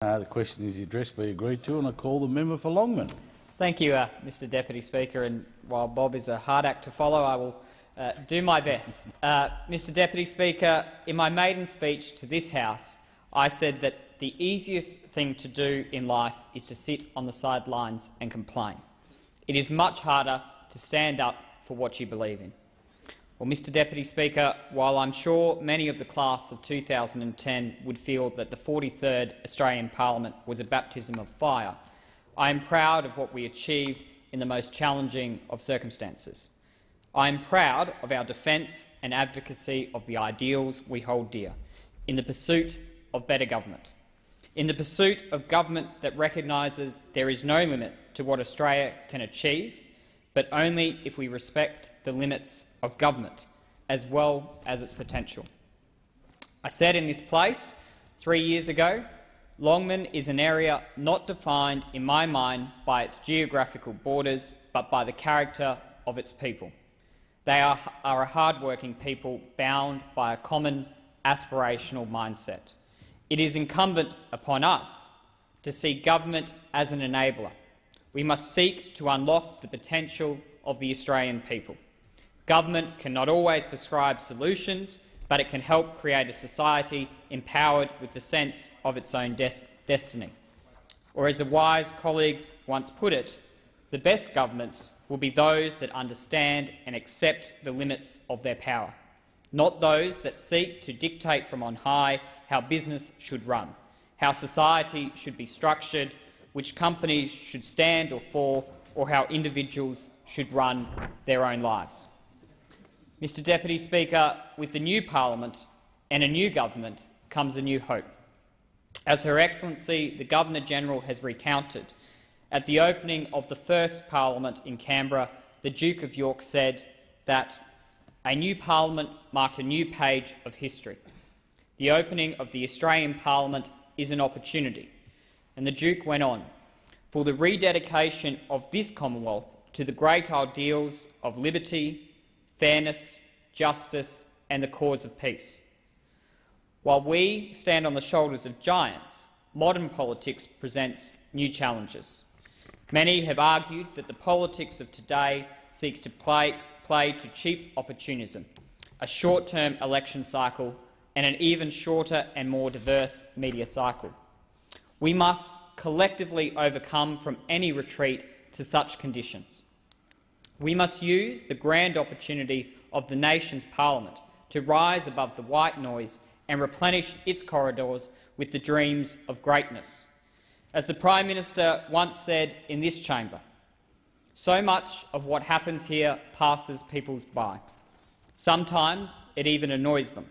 The question is the address be agreed to, and I call the member for Longman. Thank you, Mr Deputy Speaker. And while Bob is a hard act to follow, I will do my best. Mr Deputy Speaker, in my maiden speech to this House, I said that the easiest thing to do in life is to sit on the sidelines and complain. It is much harder to stand up for what you believe in. Well, Mr Deputy Speaker, while I'm sure many of the class of 2010 would feel that the 43rd Australian Parliament was a baptism of fire, I am proud of what we achieved in the most challenging of circumstances. I am proud of our defence and advocacy of the ideals we hold dear, in the pursuit of better government, in the pursuit of government that recognises there is no limit to what Australia can achieve, but only if we respect the limits of government as well as its potential. I said in this place 3 years ago, Longman is an area not defined in my mind by its geographical borders but by the character of its people. They are a hard-working people bound by a common aspirational mindset. It is incumbent upon us to see government as an enabler. We must seek to unlock the potential of the Australian people. Government cannot always prescribe solutions, but it can help create a society empowered with the sense of its own destiny. Or as a wise colleague once put it, the best governments will be those that understand and accept the limits of their power, not those that seek to dictate from on high how business should run, how society should be structured, which companies should stand or fall, or how individuals should run their own lives. Mr Deputy Speaker, with the new parliament and a new government comes a new hope. As Her Excellency the Governor-General has recounted, at the opening of the first parliament in Canberra, the Duke of York said that a new parliament marked a new page of history. The opening of the Australian Parliament is an opportunity. And the Duke went on, for the rededication of this Commonwealth to the great ideals of liberty, fairness, justice and the cause of peace. While we stand on the shoulders of giants, modern politics presents new challenges. Many have argued that the politics of today seeks to play to cheap opportunism, a short-term election cycle and an even shorter and more diverse media cycle. We must collectively overcome from any retreat to such conditions. We must use the grand opportunity of the nation's parliament to rise above the white noise and replenish its corridors with the dreams of greatness. As the Prime Minister once said in this chamber, so much of what happens here passes people by. Sometimes it even annoys them.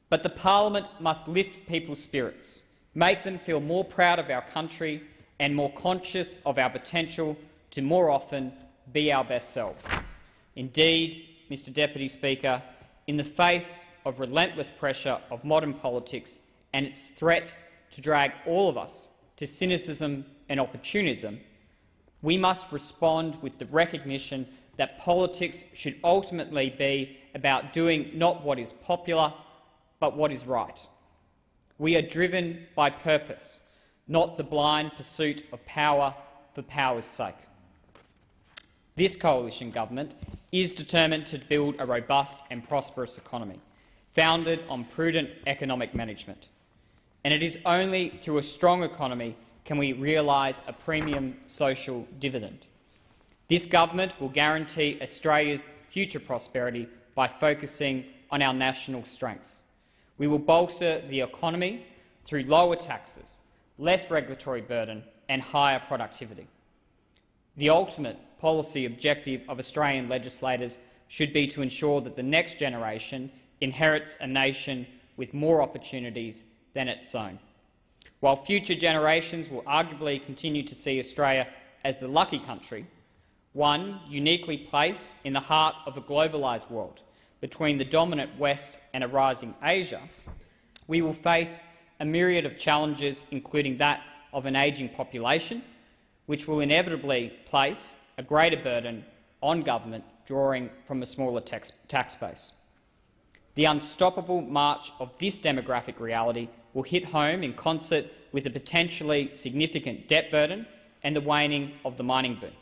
But the parliament must lift people's spirits, make them feel more proud of our country and more conscious of our potential to more often be our best selves. Indeed, Mr Deputy Speaker, in the face of relentless pressure of modern politics and its threat to drag all of us to cynicism and opportunism, we must respond with the recognition that politics should ultimately be about doing not what is popular, but what is right. We are driven by purpose, not the blind pursuit of power for power's sake. This coalition government is determined to build a robust and prosperous economy, founded on prudent economic management. And it is only through a strong economy can we realise a premium social dividend. This government will guarantee Australia's future prosperity by focusing on our national strengths. We will bolster the economy through lower taxes, less regulatory burden and higher productivity. The ultimate policy objective of Australian legislators should be to ensure that the next generation inherits a nation with more opportunities than its own. While future generations will arguably continue to see Australia as the lucky country, one uniquely placed in the heart of a globalised world, between the dominant West and a rising Asia, we will face a myriad of challenges, including that of an ageing population, which will inevitably place a greater burden on government drawing from a smaller tax base. The unstoppable march of this demographic reality will hit home in concert with a potentially significant debt burden and the waning of the mining boom.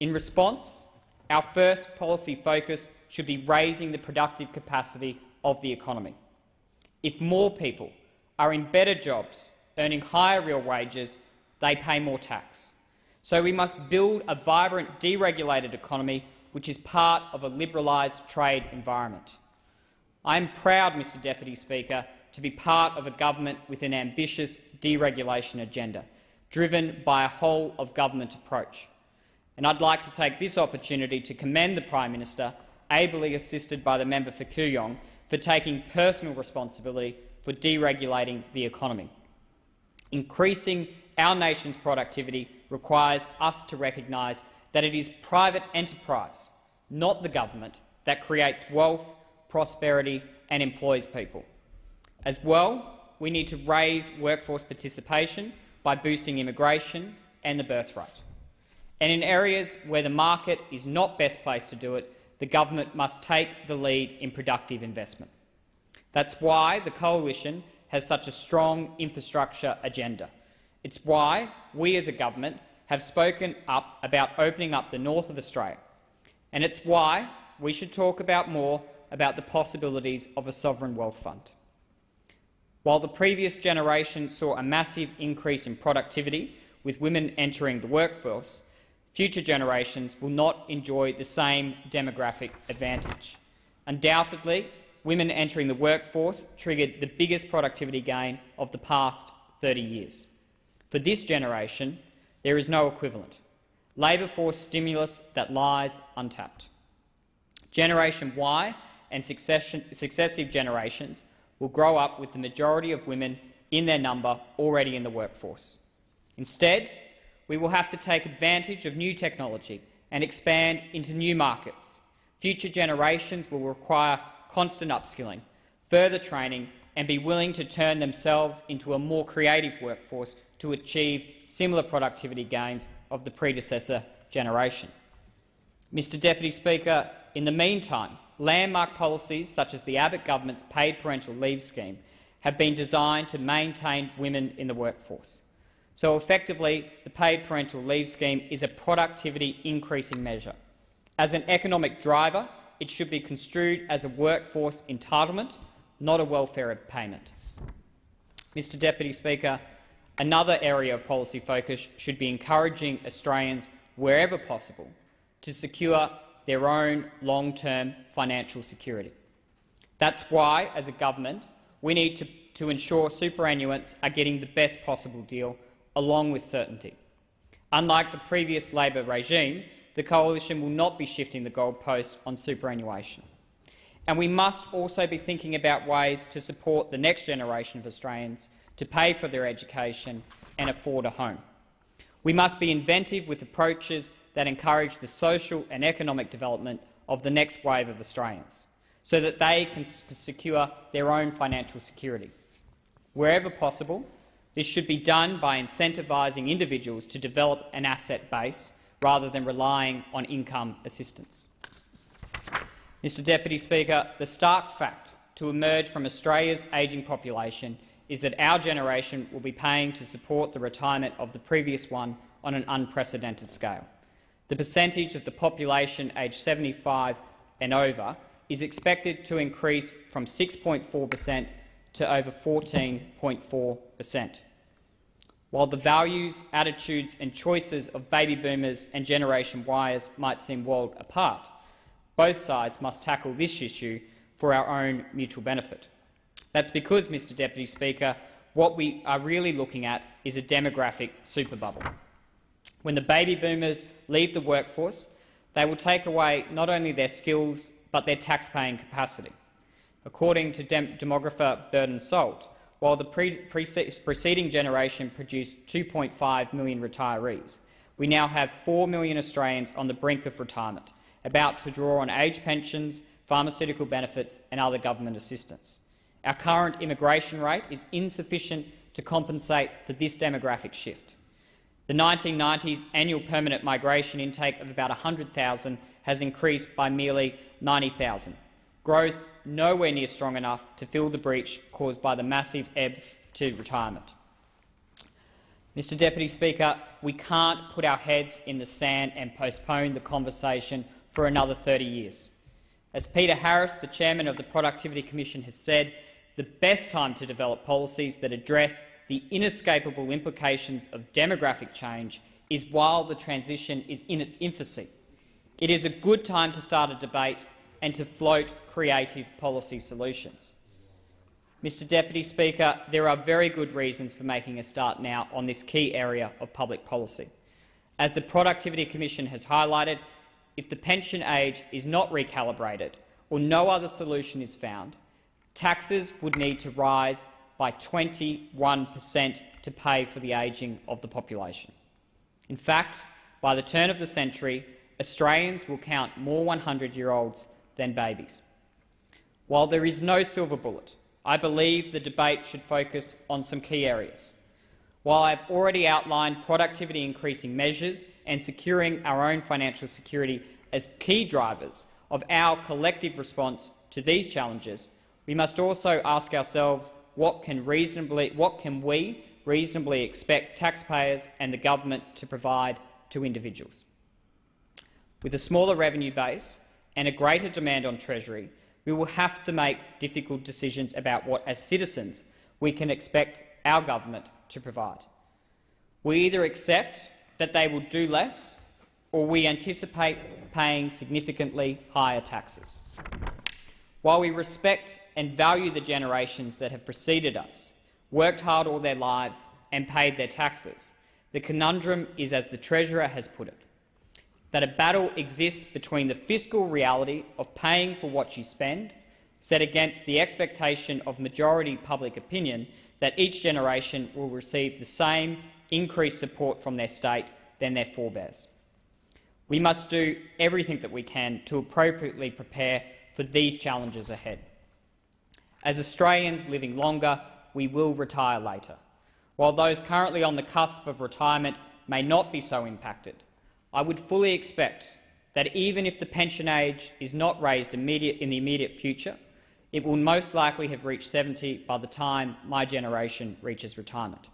In response, our first policy focus should be raising the productive capacity of the economy. If more people are in better jobs, earning higher real wages, they pay more tax. So we must build a vibrant, deregulated economy which is part of a liberalised trade environment. I am proud, Mr Deputy Speaker, to be part of a government with an ambitious deregulation agenda, driven by a whole-of-government approach. And I'd like to take this opportunity to commend the Prime Minister, ably assisted by the member for Kooyong, for taking personal responsibility for deregulating the economy. Increasing our nation's productivity requires us to recognise that it is private enterprise, not the government, that creates wealth, prosperity and employs people. As well, we need to raise workforce participation by boosting immigration and the birth rate. And in areas where the market is not best placed to do it, the government must take the lead in productive investment. That's why the Coalition has such a strong infrastructure agenda. It's why we as a government have spoken up about opening up the north of Australia. And it's why we should talk more about the possibilities of a sovereign wealth fund. While the previous generation saw a massive increase in productivity with women entering the workforce, future generations will not enjoy the same demographic advantage. Undoubtedly, women entering the workforce triggered the biggest productivity gain of the past 30 years. For this generation, there is no equivalent. Labour force stimulus that lies untapped. Generation Y and successive generations will grow up with the majority of women in their number already in the workforce. Instead, we will have to take advantage of new technology and expand into new markets. Future generations will require constant upskilling, further training and be willing to turn themselves into a more creative workforce to achieve similar productivity gains of the predecessor generation. Mr Deputy Speaker, in the meantime, landmark policies such as the Abbott government's paid parental leave scheme have been designed to maintain women in the workforce. So effectively, the paid parental leave scheme is a productivity increasing measure. As an economic driver, it should be construed as a workforce entitlement, not a welfare payment. Mr Deputy Speaker, another area of policy focus should be encouraging Australians, wherever possible, to secure their own long-term financial security. That's why, as a government, we need to ensure superannuants are getting the best possible deal, along with certainty. Unlike the previous Labor regime, the Coalition will not be shifting the goalpost on superannuation. And we must also be thinking about ways to support the next generation of Australians to pay for their education and afford a home. We must be inventive with approaches that encourage the social and economic development of the next wave of Australians, so that they can secure their own financial security. Wherever possible, this should be done by incentivising individuals to develop an asset base rather than relying on income assistance. Mr Deputy Speaker, the stark fact to emerge from Australia's ageing population is that our generation will be paying to support the retirement of the previous one on an unprecedented scale. The percentage of the population aged 75 and over is expected to increase from 6.4% to over 14.4%. While the values, attitudes and choices of baby boomers and Generation Yers might seem worlds apart, both sides must tackle this issue for our own mutual benefit. That's because, Mr Deputy Speaker, what we are really looking at is a demographic superbubble. When the baby boomers leave the workforce, they will take away not only their skills but their tax-paying capacity. According to demographer Burden Salt, while the preceding generation produced 2.5 million retirees, we now have 4 million Australians on the brink of retirement, about to draw on age pensions, pharmaceutical benefits and other government assistance. Our current immigration rate is insufficient to compensate for this demographic shift. The 1990s annual permanent migration intake of about 100,000 has increased by merely 90,000, growth nowhere near strong enough to fill the breach caused by the massive ebb to retirement. Mr Deputy Speaker, we can't put our heads in the sand and postpone the conversation for another 30 years. As Peter Harris, the chairman of the Productivity Commission, has said, the best time to develop policies that address the inescapable implications of demographic change is while the transition is in its infancy. It is a good time to start a debate and to float creative policy solutions. Mr Deputy Speaker, there are very good reasons for making a start now on this key area of public policy. As the Productivity Commission has highlighted, if the pension age is not recalibrated or no other solution is found, taxes would need to rise by 21% to pay for the ageing of the population. In fact, by the turn of the century, Australians will count more 100-year-olds than babies. While there is no silver bullet, I believe the debate should focus on some key areas. While I have already outlined productivity-increasing measures and securing our own financial security as key drivers of our collective response to these challenges, we must also ask ourselves what can we reasonably expect taxpayers and the government to provide to individuals. With a smaller revenue base and a greater demand on Treasury, we will have to make difficult decisions about what, as citizens, we can expect our government to provide. We either accept that they will do less, or we anticipate paying significantly higher taxes. While we respect and value the generations that have preceded us, worked hard all their lives and paid their taxes, the conundrum is, as the Treasurer has put it, that a battle exists between the fiscal reality of paying for what you spend, set against the expectation of majority public opinion that each generation will receive the same increased support from their state than their forebears. We must do everything that we can to appropriately prepare for these challenges ahead. As Australians living longer, we will retire later. While those currently on the cusp of retirement may not be so impacted, I would fully expect that even if the pension age is not raised in the immediate future, it will most likely have reached 70 by the time my generation reaches retirement.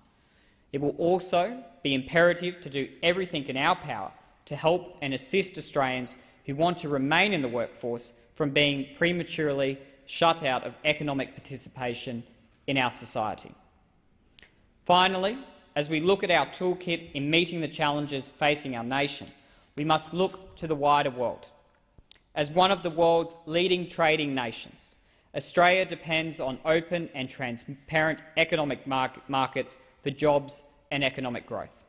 It will also be imperative to do everything in our power to help and assist Australians who want to remain in the workforce from being prematurely shut out of economic participation in our society. Finally, as we look at our toolkit in meeting the challenges facing our nation, we must look to the wider world. As one of the world's leading trading nations, Australia depends on open and transparent economic markets for jobs and economic growth.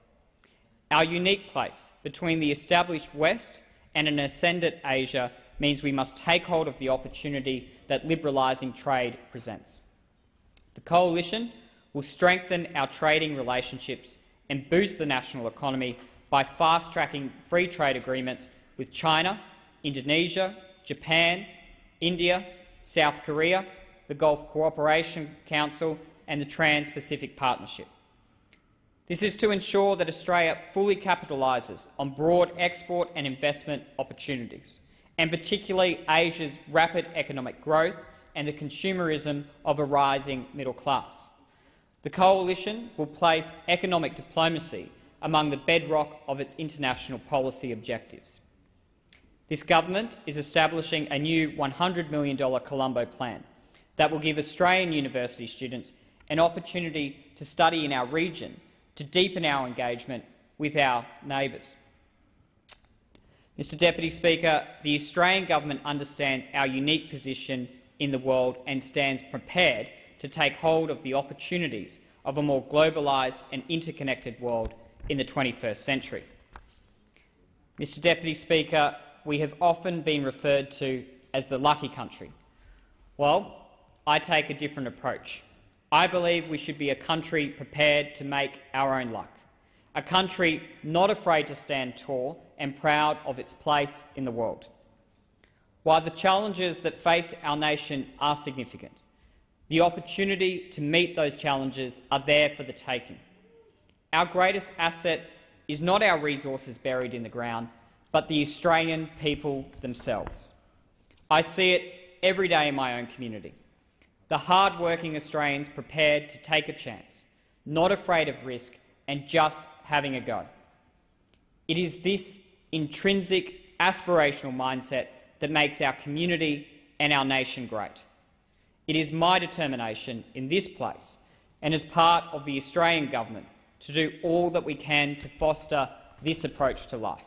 Our unique place between the established West and an ascendant Asia means we must take hold of the opportunity that liberalising trade presents. The Coalition will strengthen our trading relationships and boost the national economy by fast-tracking free trade agreements with China, Indonesia, Japan, India, South Korea, the Gulf Cooperation Council and the Trans-Pacific Partnership. This is to ensure that Australia fully capitalises on broad export and investment opportunities, and particularly Asia's rapid economic growth and the consumerism of a rising middle class. The Coalition will place economic diplomacy among the bedrock of its international policy objectives. This government is establishing a new $100 million Colombo plan that will give Australian university students an opportunity to study in our region to deepen our engagement with our neighbours. Mr Deputy Speaker, the Australian government understands our unique position in the world and stands prepared to take hold of the opportunities of a more globalised and interconnected world in the 21st century. Mr Deputy Speaker, we have often been referred to as the lucky country. Well, I take a different approach. I believe we should be a country prepared to make our own luck, a country not afraid to stand tall and proud of its place in the world. While the challenges that face our nation are significant, the opportunity to meet those challenges are there for the taking. Our greatest asset is not our resources buried in the ground, but the Australian people themselves. I see it every day in my own community. The hard-working Australians prepared to take a chance, not afraid of risk and just having a go. It is this intrinsic, aspirational mindset that makes our community and our nation great. It is my determination in this place and as part of the Australian government to do all that we can to foster this approach to life.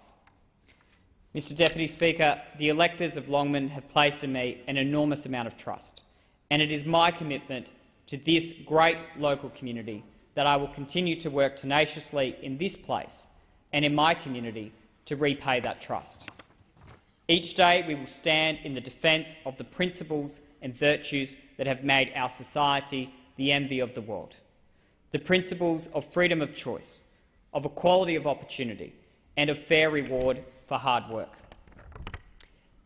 Mr Deputy Speaker, the electors of Longman have placed in me an enormous amount of trust, and it is my commitment to this great local community that I will continue to work tenaciously in this place and in my community to repay that trust. Each day we will stand in the defence of the principles and virtues that have made our society the envy of the world. The principles of freedom of choice, of equality of opportunity and of fair reward for hard work.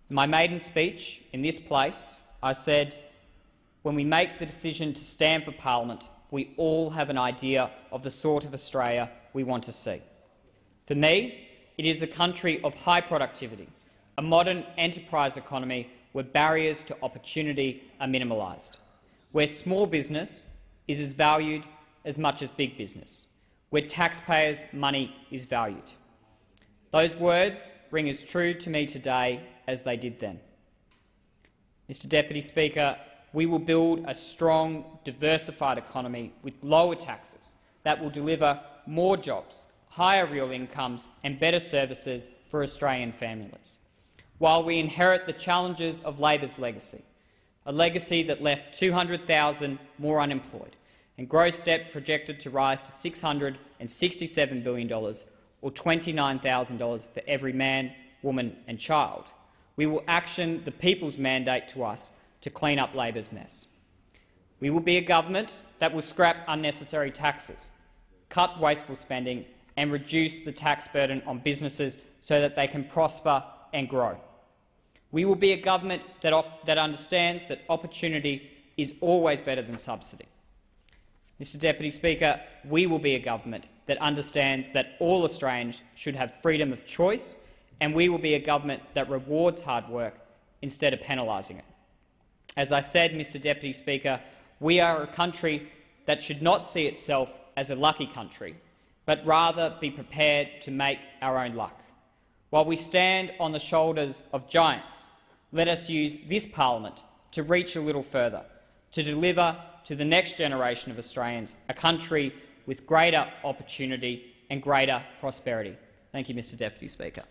In my maiden speech in this place, I said, when we make the decision to stand for Parliament, we all have an idea of the sort of Australia we want to see. For me, it is a country of high productivity, a modern enterprise economy where barriers to opportunity are minimalised, where small business is as valued as much as big business, where taxpayers' money is valued. Those words ring as true to me today as they did then. Mr Deputy Speaker, we will build a strong, diversified economy with lower taxes that will deliver more jobs, higher real incomes and better services for Australian families, while we inherit the challenges of Labor's legacy, a legacy that left 200,000 more unemployed and gross debt projected to rise to $667 billion, or $29,000 for every man, woman and child. We will action the people's mandate to us to clean up Labor's mess. We will be a government that will scrap unnecessary taxes, cut wasteful spending and reduce the tax burden on businesses so that they can prosper and grow. We will be a government that understands that opportunity is always better than subsidy. Mr Deputy Speaker, we will be a government that understands that all Australians should have freedom of choice, and we will be a government that rewards hard work instead of penalising it. As I said, Mr Deputy Speaker, we are a country that should not see itself as a lucky country, but rather be prepared to make our own luck. While we stand on the shoulders of giants, let us use this parliament to reach a little further, to deliver to the next generation of Australians a country with greater opportunity and greater prosperity. Thank you, Mr Deputy Speaker.